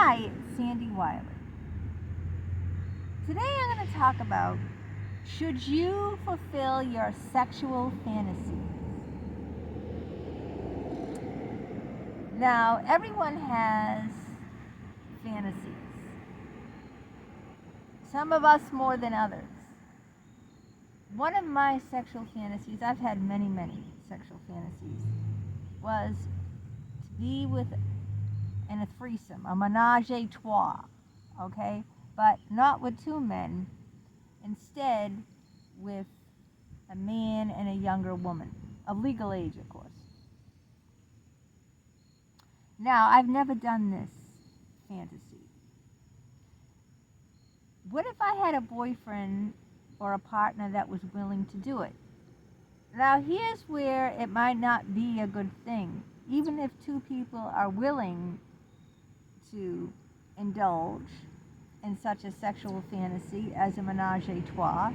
Hi, it's Sandy Wiley. Today I'm going to talk about, should you fulfill your sexual fantasies? Now, everyone has fantasies. Some of us more than others. One of my sexual fantasies, I've had many sexual fantasies, was to be in a threesome, a menage a trois, okay? But not with two men, instead with a man and a younger woman, of legal age, of course. Now, I've never done this fantasy. What if I had a boyfriend or a partner that was willing to do it? Now, here's where it might not be a good thing. Even if two people are willing to indulge in such a sexual fantasy as a menage a trois,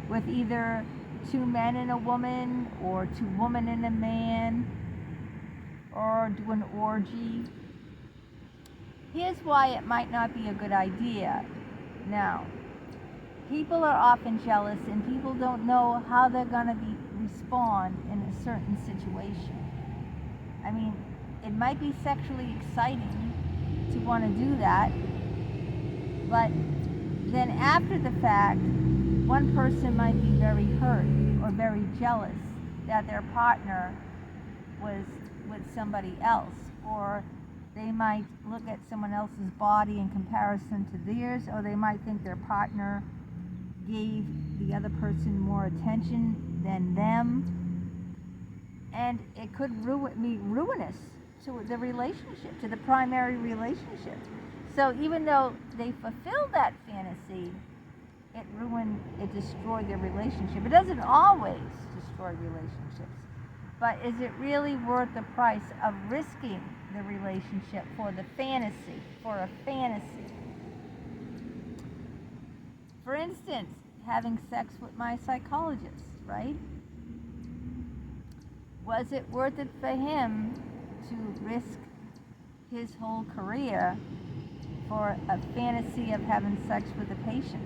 with either two men and a woman, or two women and a man, or do an orgy. Here's why it might not be a good idea. Now, people are often jealous and people don't know how they're going to respond in a certain situation. I mean, it might be sexually exciting to want to do that, but then after the fact, one person might be very hurt or very jealous that their partner was with somebody else, or they might look at someone else's body in comparison to theirs, or they might think their partner gave the other person more attention than them, and it could be ruinous to the relationship, to the primary relationship. So even though they fulfilled that fantasy, it destroyed their relationship. It doesn't always destroy relationships, but is it really worth the price of risking the relationship for the fantasy, for a fantasy? For instance, having sex with my psychologist, right? Was it worth it for him to risk his whole career for a fantasy of having sex with a patient?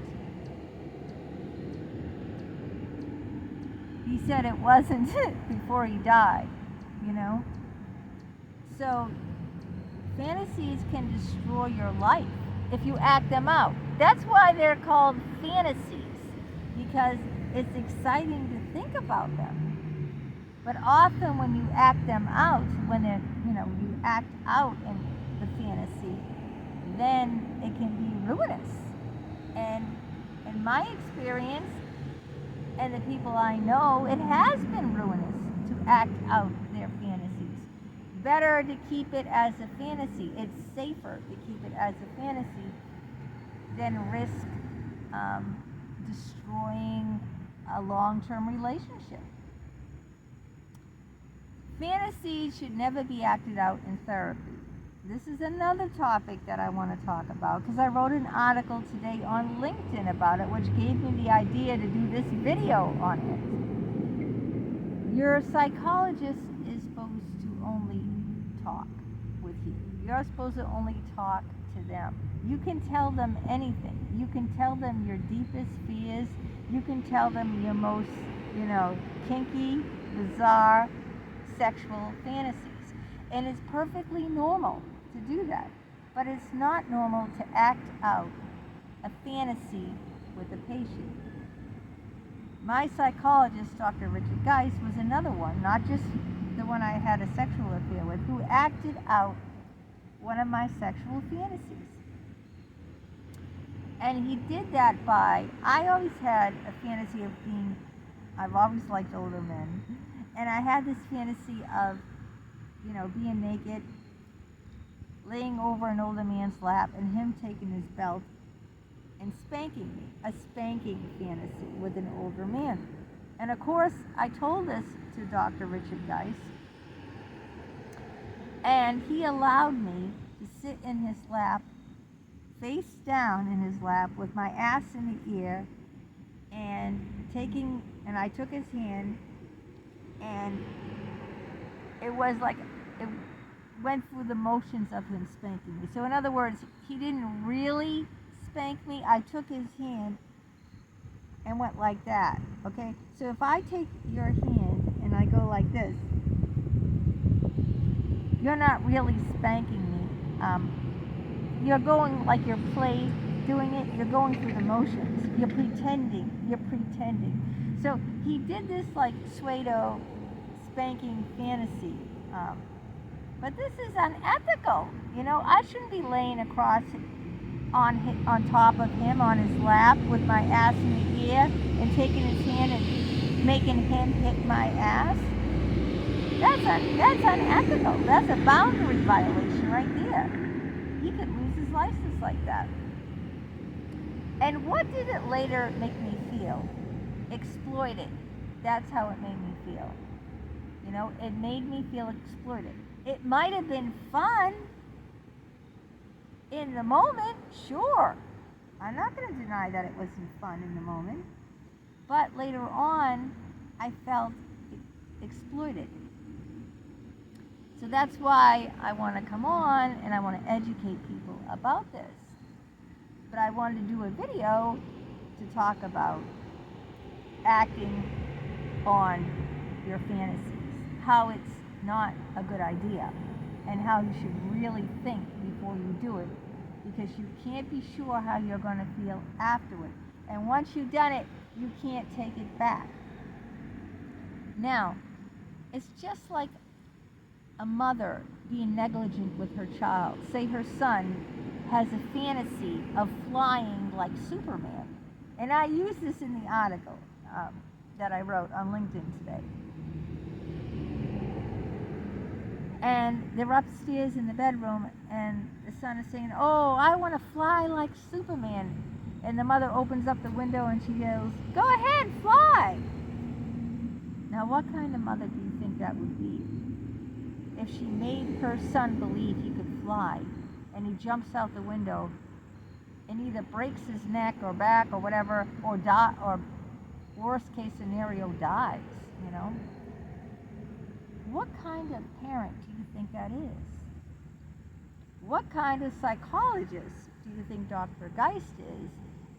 He said it wasn't before he died, you know? So, fantasies can destroy your life if you act them out. That's why they're called fantasies, because it's exciting to think about them. But often when you act them out, you act out in the fantasy, then it can be ruinous. And in my experience, and the people I know, it has been ruinous to act out their fantasies. Better to keep it as a fantasy. It's safer to keep it as a fantasy than risk destroying a long-term relationship. Fantasies should never be acted out in therapy. This is another topic that I want to talk about, because I wrote an article today on LinkedIn about it, which gave me the idea to do this video on it. Your psychologist is supposed to only talk with you. You're supposed to only talk to them. You can tell them anything. You can tell them your deepest fears. You can tell them your most, kinky, bizarre sexual fantasies. And it's perfectly normal to do that. But it's not normal to act out a fantasy with a patient. My psychologist, Dr. Richard Geis, was another one, not just the one I had a sexual affair with, who acted out one of my sexual fantasies. And he did that I always had a fantasy of I've always liked older men, and I had this fantasy of, being naked, laying over an older man's lap, and him taking his belt and spanking me, a spanking fantasy with an older man. And of course, I told this to Dr. Richard Geis, and he allowed me to sit in his lap, face down in his lap, with my ass in the ear, and I took his hand, and it was like, went through the motions of him spanking me. So in other words, he didn't really spank me. I took his hand and went like that. Okay? So if I take your hand and I go like this, you're not really spanking me. You're going like you're doing it. You're going through the motions. You're pretending. You're pretending. So he did this like pseudo spanking fantasy. But this is unethical. You know, I shouldn't be laying across on top of him on his lap with my ass in the air and taking his hand and making him hit my ass. That's unethical. That's a boundary violation right there. He could lose his license like that. And what did it later make me feel? Exploited. That's how it made me feel. You know, it made me feel exploited. It might have been fun in the moment, sure. I'm not going to deny that it wasn't fun in the moment. But later on, I felt exploited. So that's why I want to come on and I want to educate people about this. But I wanted to do a video to talk about acting on your fantasies, how it's not a good idea, and how you should really think before you do it, because you can't be sure how you're going to feel afterward. And once you've done it, you can't take it back. Now, it's just like a mother being negligent with her child. Say her son has a fantasy of flying like Superman. And I use this in the article that I wrote on LinkedIn today. And they're upstairs in the bedroom, and the son is saying, "Oh, I want to fly like Superman." And the mother opens up the window and she yells, "Go ahead, fly!" Now, what kind of mother do you think that would be? If she made her son believe he could fly, and he jumps out the window and either breaks his neck or back or whatever, or worst case scenario, dies, you know? What kind of parent do you think that is? What kind of psychologist do you think Dr. Geist is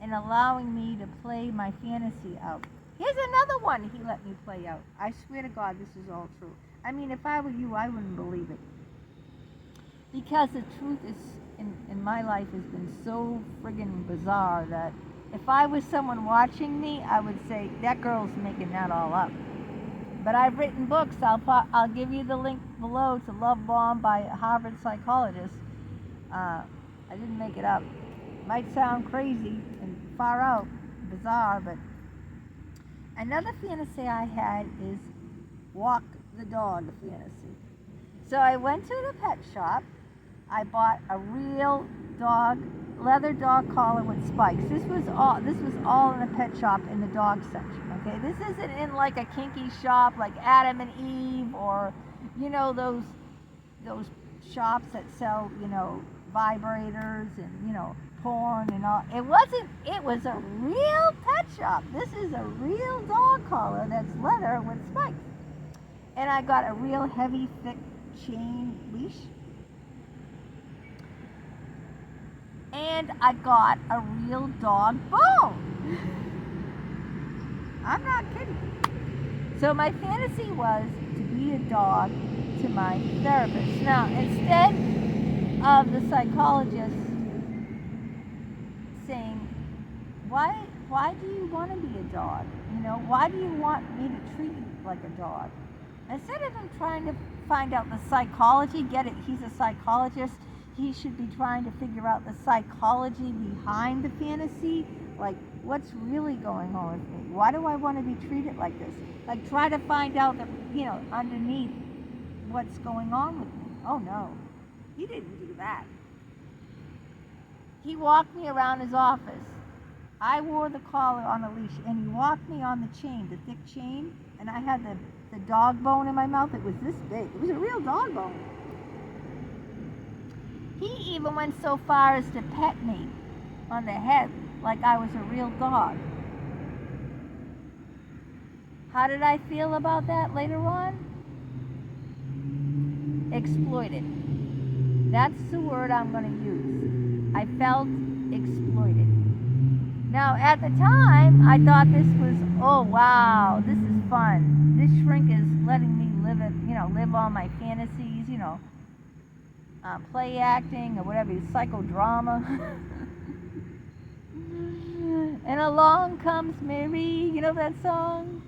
in allowing me to play my fantasy out? Here's another one he let me play out. I swear to God, this is all true. I mean, if I were you, I wouldn't believe it. Because the truth is, in my life has been so friggin' bizarre that if I was someone watching me, I would say, that girl's making that all up. But I've written books. I'll give you the link below to Love Bomb by a Harvard psychologist. I didn't make it up. Might sound crazy and far out, bizarre, but another fantasy I had is walk the dog fantasy. So I went to the pet shop. I bought a real leather dog collar with spikes. This was all in the pet shop in the dog section. Okay, this isn't in like a kinky shop like Adam and Eve, or you know those shops that sell, you know, vibrators and, you know, porn and all. It wasn't. It was a real pet shop. This is a real dog collar that's leather with spikes. And I got a real heavy, thick chain leash. And I got a real dog bone. I'm not kidding. So my fantasy was to be a dog to my therapist. Now, instead of the psychologist saying, why do you want to be a dog? You know, why do you want me to treat you like a dog? Instead of him trying to find out the psychology, get it, he's a psychologist, he should be trying to figure out the psychology behind the fantasy. Like, what's really going on with me? Why do I want to be treated like this? Like, try to find out that, you know, underneath what's going on with me. Oh no, he didn't do that. He walked me around his office. I wore the collar on a leash, and he walked me on the chain, the thick chain, and I had the dog bone in my mouth. It was this big. It was a real dog bone. He even went so far as to pet me on the head like I was a real dog. How did I feel about that later on? Exploited. That's the word I'm going to use. I felt exploited. Now, at the time, I thought this was, oh wow, this is fun. This shrink is letting me live all my fantasies, play acting or whatever, psychodrama. And along comes Mary, you know that song?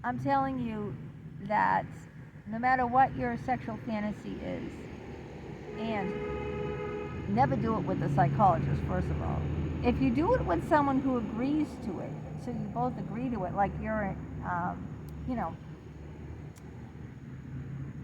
I'm telling you that no matter what your sexual fantasy is, and never do it with a psychologist, first of all. If you do it with someone who agrees to it, so you both agree to it, like you're,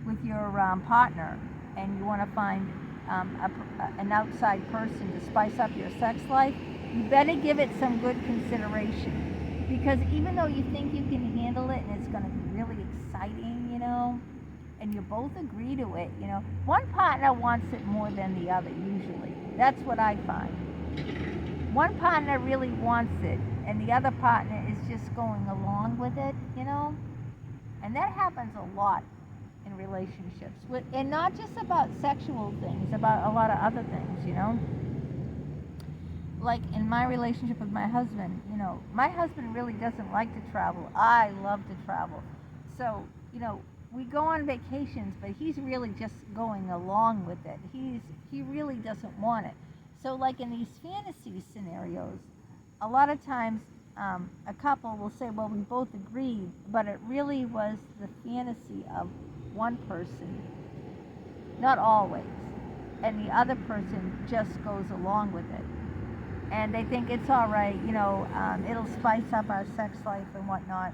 with your partner, and you want to find an outside person to spice up your sex life, you better give it some good consideration. Because even though you think you can handle it and it's going to be really exciting, and you both agree to it, one partner wants it more than the other usually. That's what I find. One partner really wants it, and the other partner is just going along with it, And that happens a lot in relationships, and not just about sexual things, about a lot of other things, Like in my relationship with my husband, my husband really doesn't like to travel. I love to travel. So, we go on vacations, but he's really just going along with it. He really doesn't want it. So like in these fantasy scenarios, a lot of times a couple will say, well, we both agreed, but it really was the fantasy of one person, not always, and the other person just goes along with it. And they think it's all right, it'll spice up our sex life and whatnot.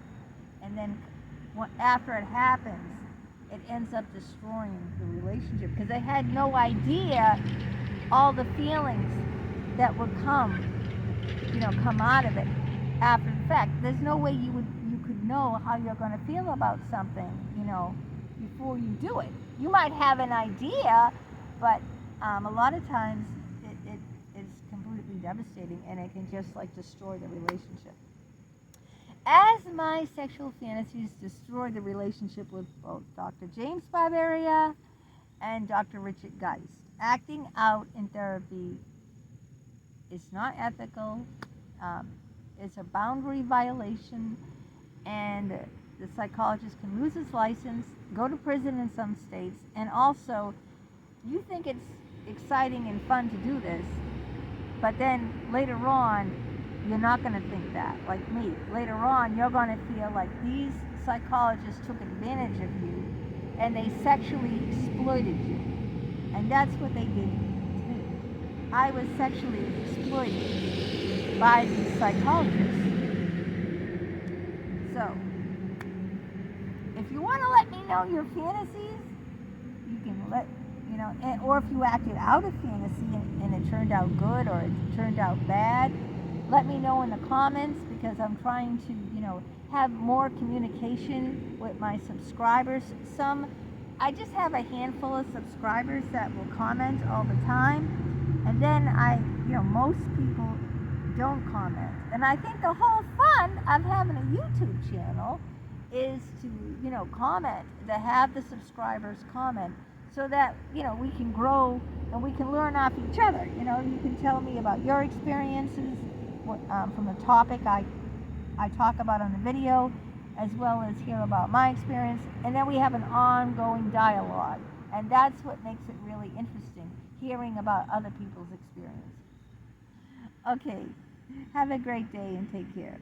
And then after it happens, it ends up destroying the relationship because they had no idea all the feelings that would come out of it after the fact. There's no way you could know how you're going to feel about something, before you do it. You might have an idea, but a lot of times it's completely devastating, and it can just destroy the relationship. As my sexual fantasies destroyed the relationship with both Dr. James Barbaria and Dr. Richard Geist, acting out in therapy is not ethical. It's a boundary violation, and the psychologist can lose his license, go to prison in some states, and also, you think it's exciting and fun to do this, but then later on, you're not going to think that, like me. Later on, you're going to feel like these psychologists took advantage of you and they sexually exploited you. And that's what they did to me. I was sexually exploited by these psychologists. So, if you want to let me know your fantasies, you can or if you acted out of fantasy and it turned out good or it turned out bad, let me know in the comments, because I'm trying to, have more communication with my subscribers. I just have a handful of subscribers that will comment all the time, and then most people don't comment. And I think the whole fun of having a YouTube channel is to, comment, to have the subscribers comment, so that, we can grow and we can learn off each other. You can tell me about your experiences, from the topic I talk about on the video, as well as hear about my experience, and then we have an ongoing dialogue, and that's what makes it really interesting, hearing about other people's experience. Okay, have a great day and take care.